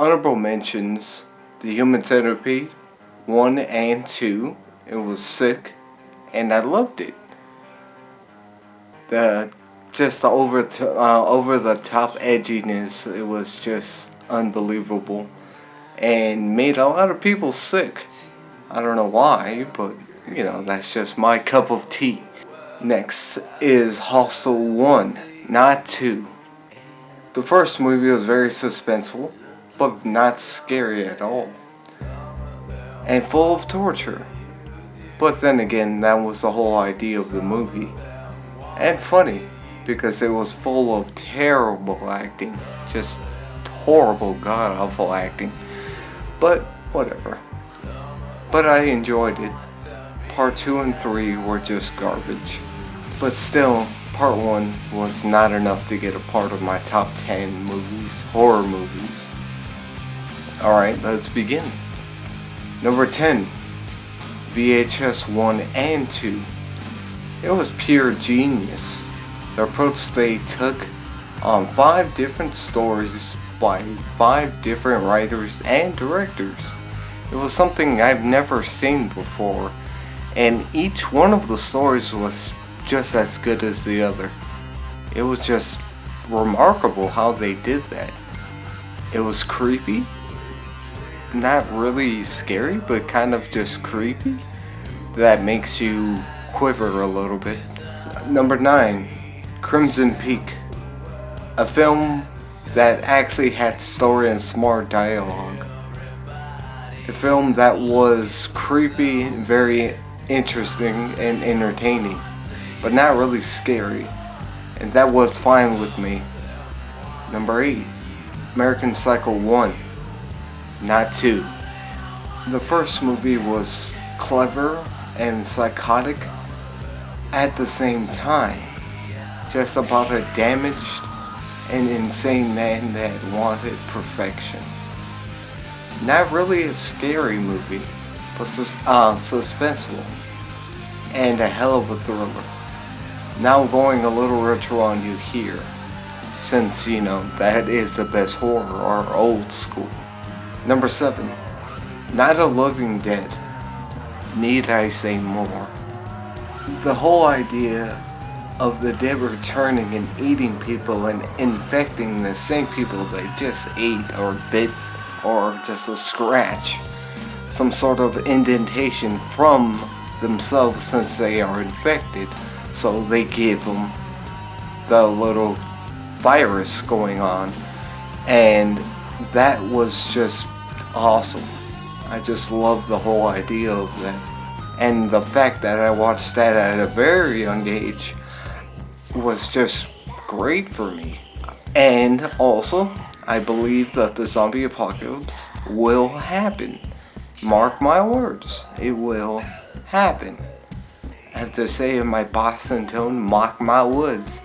honorable mentions, The Human Centipede 1 and 2. It was sick, and I loved it. The just the over the top edginess, it was just unbelievable, and made a lot of people sick. I don't know why, but that's just my cup of tea. Next is Hostel 1, not 2. The first movie was very suspenseful, but not scary at all, and full of torture. But then again, that was the whole idea of the movie. And funny, because it was full of terrible acting. Just horrible, god awful acting. But whatever. But I enjoyed it. Part 2 and 3 were just garbage. But still, Part 1 was not enough to get a part of my top 10 movies, horror movies. Alright, let's begin. Number 10, VHS 1 and 2. It was pure genius. The approach they took on 5 different stories by 5 different writers and directors. It was something I've never seen before, and each one of the stories was just as good as the other. It was just remarkable how they did that. It was creepy. Not really scary, but kind of just creepy. That makes you quiver a little bit. Number 9, Crimson Peak. A film that actually had story and smart dialogue. A film that was creepy, very interesting and entertaining, but not really scary. And that was fine with me. Number 8, American Psycho 1, not 2. The first movie was clever and psychotic at the same time. Just about a damaged and insane man that wanted perfection. Not really a scary movie, but suspenseful and a hell of a thriller. Now going a little retro on you here, since that is the best horror or old school. Number 7, Night of the Living Dead. Need I say more? The whole idea of the dead returning and eating people and infecting the same people they just ate or bit, or just a scratch, some sort of indentation from themselves since they are infected, so they give them the little virus going on, and that was just awesome. I just love the whole idea of that, and the fact that I watched that at a very young age was just great for me. And also, I believe that the zombie apocalypse will happen. Mark my words, it will happen. I have to say in my Boston tone, mark my words,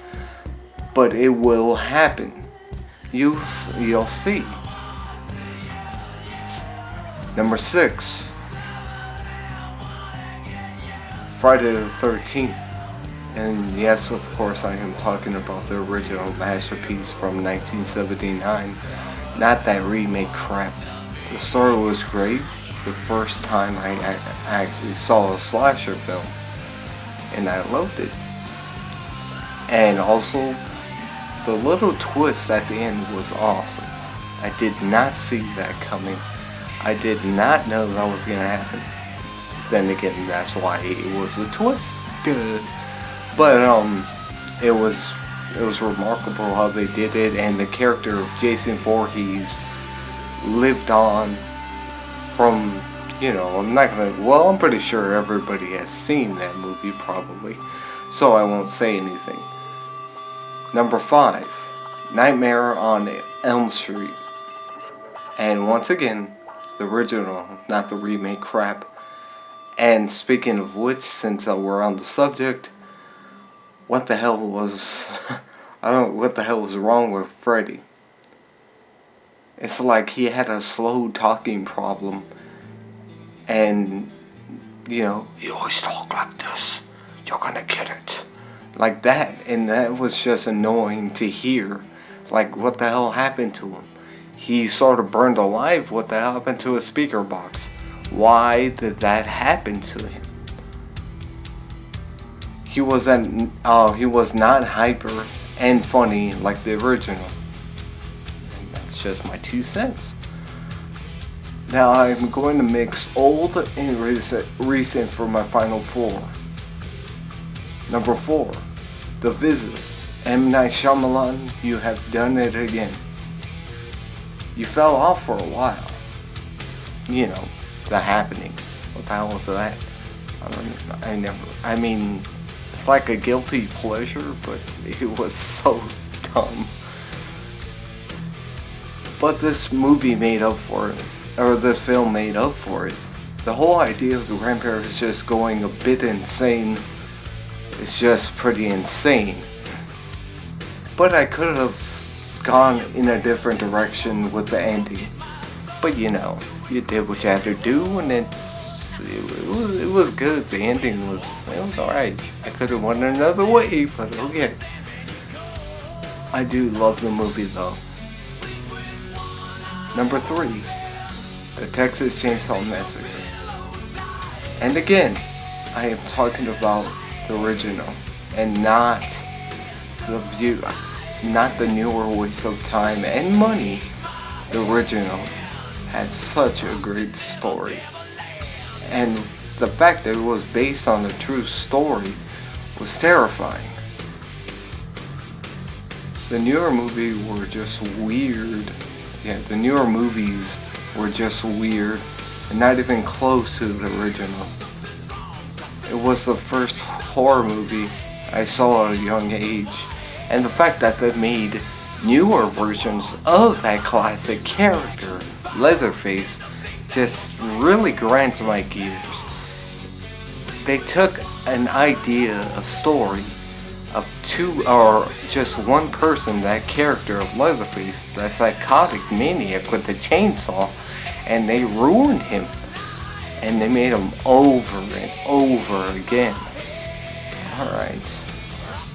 but it will happen. You'll see. Number 6, Friday the 13th. And yes, of course, I am talking about the original masterpiece from 1979, not that remake crap. The story was great. The first time I actually saw a slasher film, and I loved it. And also, the little twist at the end was awesome. I did not see that coming. I did not know that was gonna happen. Then again, that's why it was a twist. Duh. But it was remarkable how they did it, and the character of Jason Voorhees lived on from, I'm pretty sure everybody has seen that movie probably, so I won't say anything. Number 5, Nightmare on Elm Street. And once again, the original, not the remake crap. And speaking of which, since we're on the subject, what the hell was wrong with Freddy? It's like he had a slow talking problem, and you always talk like this, you're gonna get it, like that, and that was just annoying to hear. Like, what the hell happened to him? he sort of burned alive. What the hell happened to his speaker box? Why did that happen to him? He was not hyper and funny like the original. And that's just my 2 cents. Now I'm going to mix old and recent for my final 4. Number 4, The Visit. M. Night Shyamalan, you have done it again. You fell off for a while. You know, The Happening. What the hell was that? I mean, it's like a guilty pleasure, but it was so dumb. But this movie made up for it. Or this film made up for it. The whole idea of the grandparents just going a bit insane is just pretty insane. But I could have gone in a different direction with the ending. But you know, you did what you had to do, and it was good. The ending was alright. I could have went another way, but okay. I do love the movie though. Number 3, The Texas Chainsaw Massacre. And again, I am talking about the original and not the newer waste of time and money. The original had such a great story, and the fact that it was based on a true story was terrifying. The newer movies were just weird. Yeah, the newer movies were just weird and not even close to the original. It was the first horror movie I saw at a young age, and the fact that they made newer versions of that classic character, Leatherface, just really grinds my gears. They took an idea, a story of two or just one person, that character of Leatherface, that psychotic maniac with the chainsaw, and they ruined him, and they made him over and over again. Alright.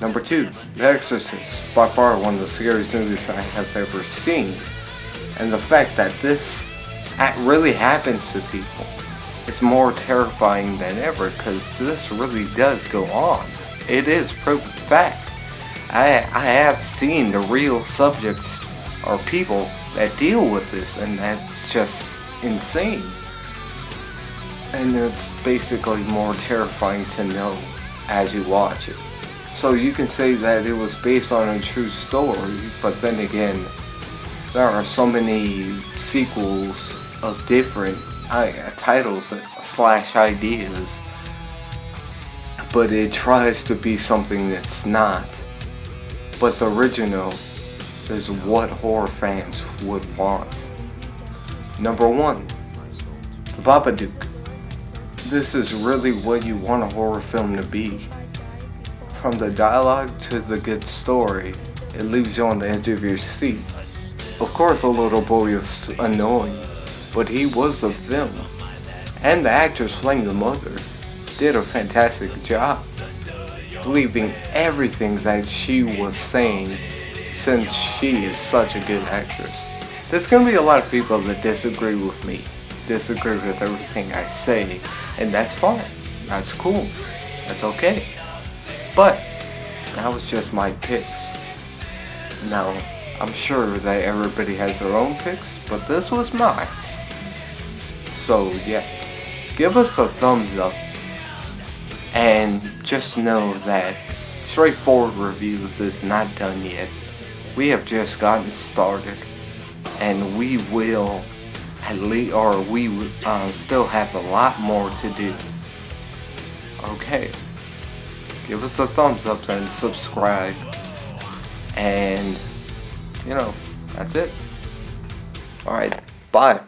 Number 2, The Exorcist, by far one of the scariest movies I have ever seen. And the fact that this really happens to people is more terrifying than ever, because this really does go on. It is proven fact. I have seen the real subjects or people that deal with this, and that's just insane. And it's basically more terrifying to know as you watch it. So you can say that it was based on a true story, but then again, there are so many sequels of different titles / ideas, but it tries to be something that's not. But the original is what horror fans would want. Number 1, The Babadook. This is really what you want a horror film to be. From the dialogue to the good story, it leaves you on the edge of your seat. Of course the little boy was annoying, but he was the film. And the actress playing the mother did a fantastic job, believing everything that she was saying, since she is such a good actress. There's gonna be a lot of people that disagree with me, disagree with everything I say, and that's fine. That's cool. That's okay. But that was just my picks. Now, I'm sure that everybody has their own picks, but this was mine. So yeah, give us a thumbs up, and just know that Straightforward Reviews is not done yet. We have just gotten started, and we will still have a lot more to do. Okay, give us a thumbs up and subscribe, and you know, that's it. Alright, bye.